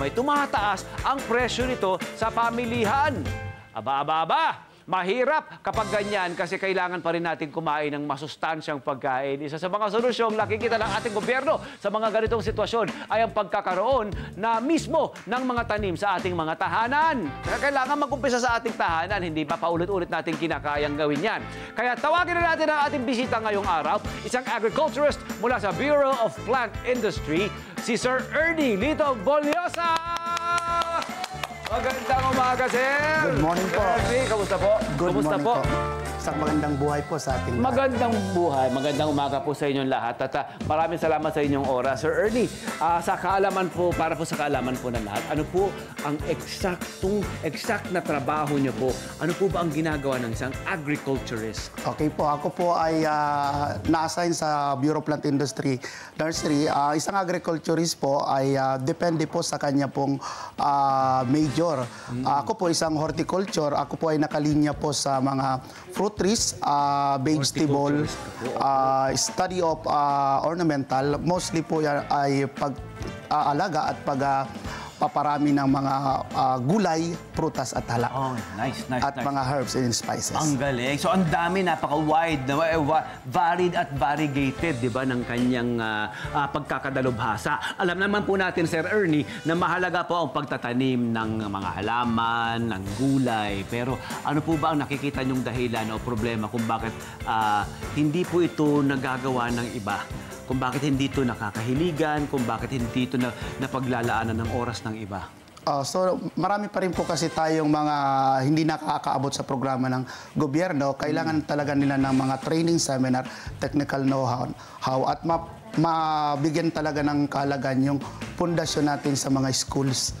na may tumataas ang presyo nito sa pamilihan. Aba! Mahirap kapag ganyan kasi kailangan pa rin natin kumain ng masustansyang pagkain. Isa sa mga solusyong nakikita ng ating gobyerno sa mga ganitong sitwasyon ay ang pagkakaroon na mismo ng mga tanim sa ating mga tahanan. Kaya kailangan mag-umpisa sa ating tahanan, hindi pa paulit-ulit natin kinakayang gawin yan. Kaya tawagin na natin ang ating bisita ngayong araw, isang agriculturist mula sa Bureau of Plant Industry, si Sir Ernie Lito Boliosa! Magandang umaga, sir! Good morning po. Ernie, kamusta po? Good Kamusta morning po. Isang magandang buhay po sa ating lahat. Magandang buhay, magandang umaga po sa inyong lahat. At maraming salamat sa inyong oras. Sir Ernie, sa kaalaman po, para po sa kaalaman po ng lahat, ano po ang exact na trabaho niyo po? Ano po ba ang ginagawa ng isang agriculturist? Okay po, ako po ay na-assign sa Bureau of Plant Industry Nursery. Isang agriculturist po ay depende po sa kanya pong major. Ako po isang horticulture. Ako po ay nakalinya po sa mga fruit trees, vegetable, study of ornamental. Mostly po yan ay pag-aalaga at paparami ng mga gulay, prutas at hala. Oh, nice. At mga herbs and spices. Ang galing. So, ang dami, napaka-wide, varied at variegated, di ba, ng kanyang pagkakadalubhasa. Alam naman po natin, Sir Ernie, na mahalaga po ang pagtatanim ng mga halaman, ng gulay. Pero ano po ba ang nakikita niyong dahilan o problema kung bakit hindi po ito nagagawa ng iba? Kung bakit hindi ito nakakahiligan, kung bakit hindi ito napaglalaanan ng oras ng iba. So, marami pa rin po kasi tayong mga hindi nakakaabot sa programa ng gobyerno. Kailangan talaga nila ng mga training seminar, technical know-how, at mabigyan talaga ng kaalagan yung pundasyon natin sa mga schools.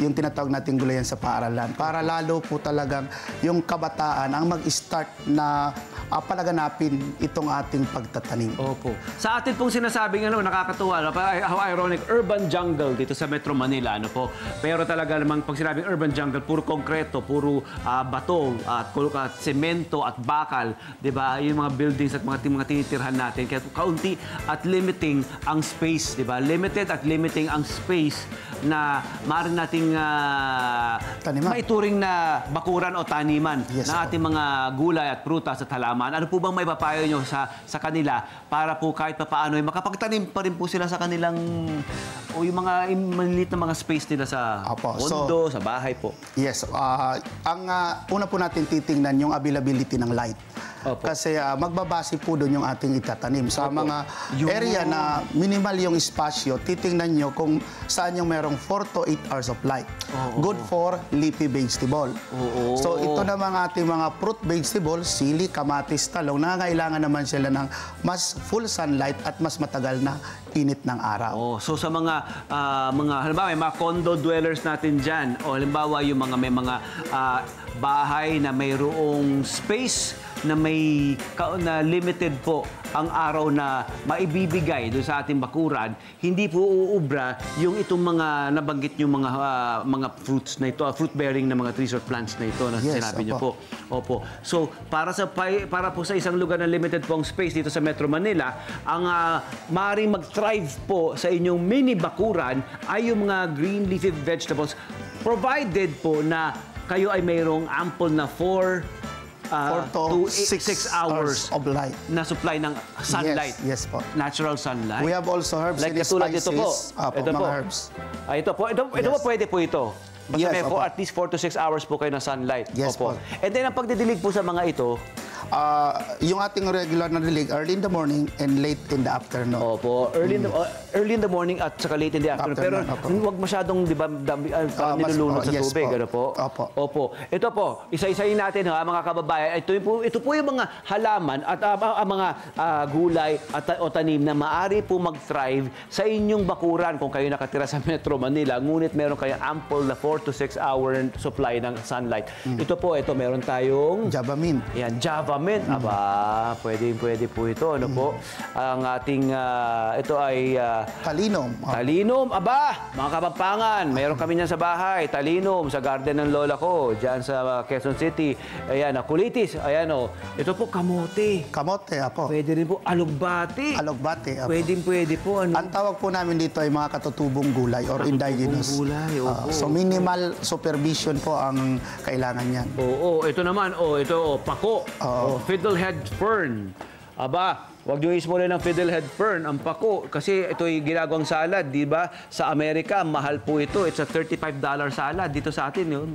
Yung tinatawag natin gulayan sa paaralan. Para lalo po talagang yung kabataan ang mag-start na palaganapin itong ating pagtatanim. Opo. Sa atin pong sinasabing nakakatuwa, how ironic, urban jungle dito sa Metro Manila, ano po. Pero talaga namang pag sinabing urban jungle, puro konkreto, puro bato, at semento at bakal, 'di ba? Yung mga buildings at mga tinitirhan natin. Kaya kaunti at limiting ang space, 'di ba? Limited at limiting ang space na maaari nating maituring na bakuran o taniman ng ating mga gulay at prutas at halaman. Ano po bang may papayo nyo sa kanila para po kahit papaano makapagtanim pa rin po sila sa kanilang o yung mga maliit na mga space nila sa kondo, sa bahay po? Yes. Ang una po natin titingnan yung availability ng light. Opo. Kasi magbabase po doon yung ating itatanim. Sa mga area na minimal yung espasyo, titingnan nyo kung saan yung merong 4 to 8 hours of light. Good for leafy vegetable. So ito namang ating mga fruit vegetable, sili, kamatis, talong, nangangailangan naman sila ng mas full sunlight at mas matagal na init ng araw. So sa mga halimbawa may mga condo dwellers natin diyan, o halimbawa yung may mga bahay na mayroong space na na limited po ang araw na maibibigay doon sa ating bakuran, hindi po uubra yung itong mga nabanggit yung mga fruits na ito, fruit-bearing na mga trees or plants na ito na sinabi niyo po. Opo. So, para po sa isang lugar na limited po ang space dito sa Metro Manila, ang maaaring mag-thrive po sa inyong mini bakuran ay yung mga green leafy vegetables, provided po na kayo ay mayroong ample na 4 to 6 hours of light na supply ng sunlight. Yes po. Natural sunlight. We have also herbs and spices. Ito po. Ito mga herbs. Ito po. Ito po pwede po ito. Basta may at least 4 to 6 hours po kayo ng sunlight. Yes po. And then ang pagdidilig po sa mga ito, yung ating regular na dilig, early in the morning and late in the afternoon. Opo, early in the morning at saka late in the afternoon. Pero huwag masyadong, di ba, nilulunod sa tubig. Ano po? Opo. Ito po, isa-isayin natin, mga kababayan. Ito po yung mga halaman at mga gulay o tanim na maaari po mag-thrive sa inyong bakuran kung kayo nakatira sa Metro Manila. Ngunit meron kayo ample na 4 to 6 hour supply ng sunlight. Ito po, meron tayong Java mint. Yan, Java peppermint. Aba, pwede po ito. Ano po? Ang ating, ito ay Talinum. Talinum. Aba, mga Kapampangan, mayroon kami niyan sa bahay. Talinum, sa garden ng lola ko, dyan sa Quezon City. Ayan, kulitis. Ayan, oh. Ito po, kamote. Kamote, apo. Pwede rin po, alugbati. Alugbati, apo. Pwede po. Ano? Ang tawag po namin dito ay mga katutubong gulay or indigenous. Gulay, opo. So minimal supervision po ang kailangan niyan. Oo, ito naman, pako. Fiddlehead fern. Aba, wag niyo ismulin ng fiddlehead fern, ang pako. Kasi ito'y ginagawang salad, di ba? Sa Amerika, mahal po ito. It's a $35 salad. Dito sa atin, yun,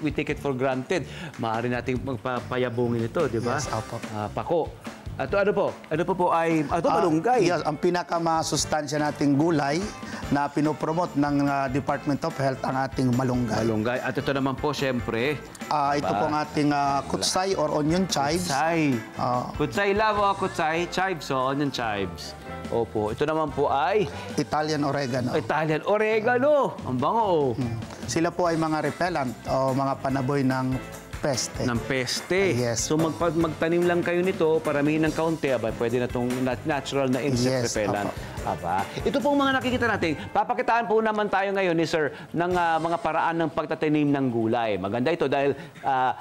we take it for granted. Maaari natin magpapayabungin ito, di ba? Yes, opo. Pako. Ito ano po? Ano po ay... Ito malunggay. Yes, ang pinakamasustansya nating gulay na pinopromote ng Department of Health ang ating malunggay. Malunggay. At ito naman po, syempre... Ito po ang ating kutsay or onion chives. Kutsay. Kutsay lavo, kutsay, chives, onion chives. Opo. Ito naman po ay... Italian oregano. Italian oregano. Ang bango. Sila po ay mga repellent o mga panaboy ng peste. Ng peste. Yes. So magtanim lang kayo nito, paramihin ng kaunti, pwede na itong natural na insect Yes, repellent. opo. Ito pong mga nakikita natin, papakitaan po naman tayo ngayon ni Sir ng mga paraan ng pagtatanim ng gulay. Maganda ito dahil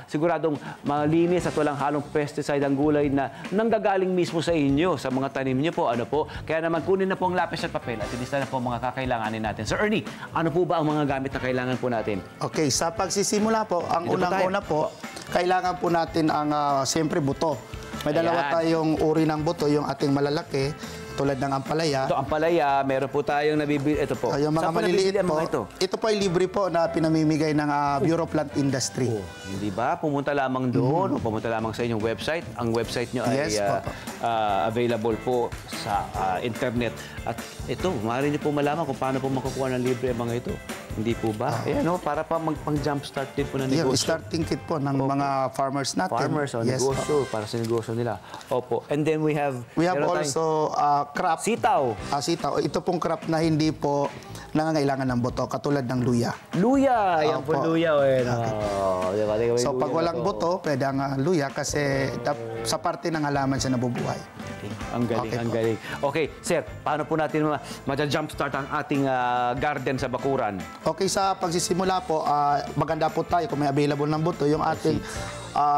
siguradong malinis at walang halong pesticide ang gulay na nanggagaling mismo sa inyo, sa mga tanim niyo po. Ano po? Kaya naman kunin na po ang lapis at papel at ilista na po mga kakailanganin natin. Sir Ernie, ano po ba ang mga gamit na kailangan po natin? Okay, sa pagsisimula po, ang unang-una po, kailangan po natin ang siyempre buto. May dalawa tayong uri ng buto, yung ating malalaki, tulad ng ampalaya. Ito, ampalaya, meron po tayong nabibili. Ito po. Yung mga maliliit po, ito? Ito po ay libre po na pinamimigay ng Bureau of Plant Industry. Hindi ba? Pumunta lamang doon o pumunta lamang sa inyong website. Ang website nyo ay Yes, available po sa internet. At ito, maaari nyo po malaman kung paano po makukuha ng libre ang mga ito. Hindi po ba? Ayan, para pa pang-jumpstart din po ng negosyo. Yung starting kit po ng mga farmers natin. Farmers o negosyo, para sa negosyo nila. Opo. And then we have also crop. Sitaw. Sitaw. Ito pong crop na hindi po nangangailangan ng buto, katulad ng luya. Luya! Ayan po luya. So pag walang buto, pwede ang luya kasi sa parte ng halaman siya nabubuhay. Ang galing, ang galing. Okay, sir, paano po natin ma-jumpstart ang ating garden sa bakuran? Okay, sa pagsisimula po, maganda po tayo kung may available ng buto, yung ating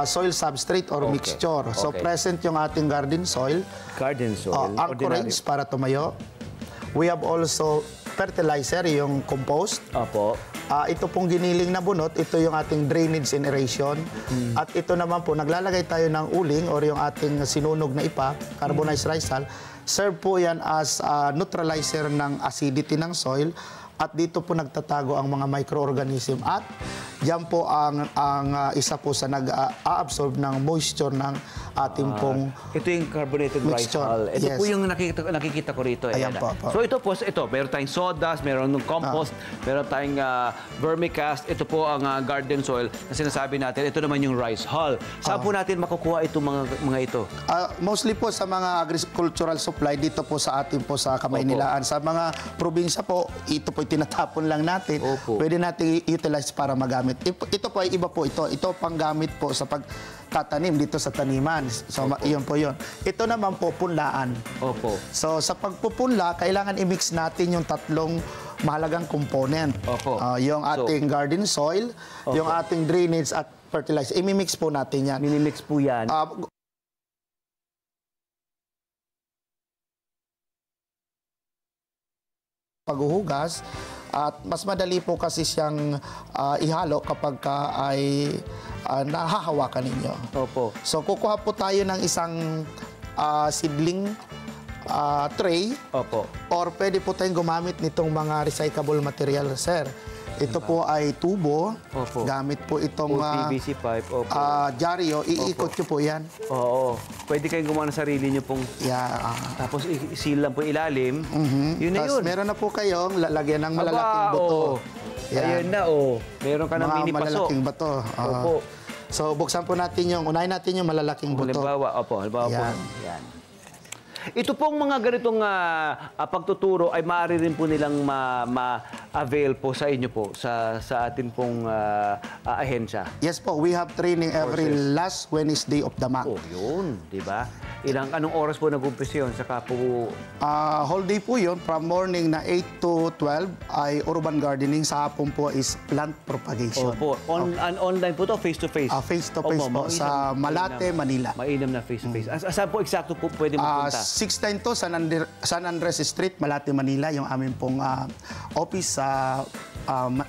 soil substrate or mixture. So present yung ating garden soil. Garden soil. Anchorage para tumayo. We have also fertilizer, yung compost. Opo. Ito pong giniling na bunot, ito yung ating drainage and aeration. At ito naman po, naglalagay tayo ng uling or yung ating sinunog na ipa, carbonized rice hull. Serve po yan as neutralizer ng acidity ng soil. At dito po nagtatago ang mga microorganism. At yan po ang isa po sa nag-absorb ng moisture ng ating pong ito yung carbonated rice mixture. hull. Ito Yes. po yung nakikita ko rito. Ayan po. So ito po, meron tayong sawdust, meron ng compost, meron tayong vermicast. Ito po ang garden soil na sinasabi natin. Ito naman yung rice hull. Saan po natin makukuha itong mga ito? Mostly po sa mga agricultural supply dito po sa atin po sa Kamaynilaan. Sa mga probinsya po, ito po tinatapon lang natin. Opo. Pwede natin i-utilize para magamit. Ito po ay iba po ito. Ito panggamit po sa pagtatanim dito sa taniman. So iyon po yun. Ito naman po punlaan. Opo. So sa pagpupunla, kailangan i-mix natin yung tatlong mahalagang component. Opo. Yung ating garden soil, yung ating drainage at fertilizer. I-mix po natin yan. Minimix po yan. Paghuhugas at mas madali po kasi siyang ihalo kapag ay nahahawakan ninyo. Opo. So kukuha po tayo ng isang seedling tray. Opo. Or pwede po tayong gumamit nitong mga recyclable material, sir. Ito po ay tubo. Opo. Gamit po itong PVC pipe. Opo. dyaryo. Iikot nyo po yan. Oo. Pwede kayong gumawa ng sarili nyo pong... Tapos isil lang po ilalim. Yun na Tapos yun. meron na po kayong lalagyan ng malalaking buto. Ayun na, Meron ka ng mini paso. malalaking bato. Opo. So, buksan po natin unahin natin yung malalaking buto. Halimbawa po. Yan. Yan. Ito pong mga ganitong pagtuturo ay maaari rin po nilang avail po sa inyo po sa atin pong ahensya? Yes po, we have training every Courses. last Wednesday of the month. Oh, yun, di ba? Anong oras po nag-umpisa yun? Saka po, Whole day po yun, from morning na 8 to 12 ay urban gardening, sa hapon po is plant propagation. opo, online po to, face-to-face? Face-to-face Opo, po sa Malate, Manila. Mainam na face-to-face. Saan po eksakto po pwede magpunta? 692 San Andres Street, Malate, Manila, yung aming pong office sa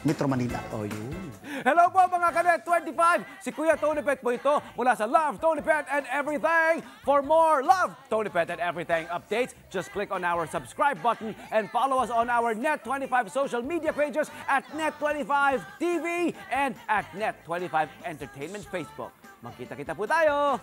Metro Manila. Oh, yun. Hello po mga Kanet 25! Si Kuya Tony Pet po ito mula sa Love, Tony Pet and Everything. For more Love, Tony Pet and Everything updates, just click on our subscribe button and follow us on our Net25 social media pages at Net25 TV and at Net25 Entertainment Facebook. Magkita-kita po tayo!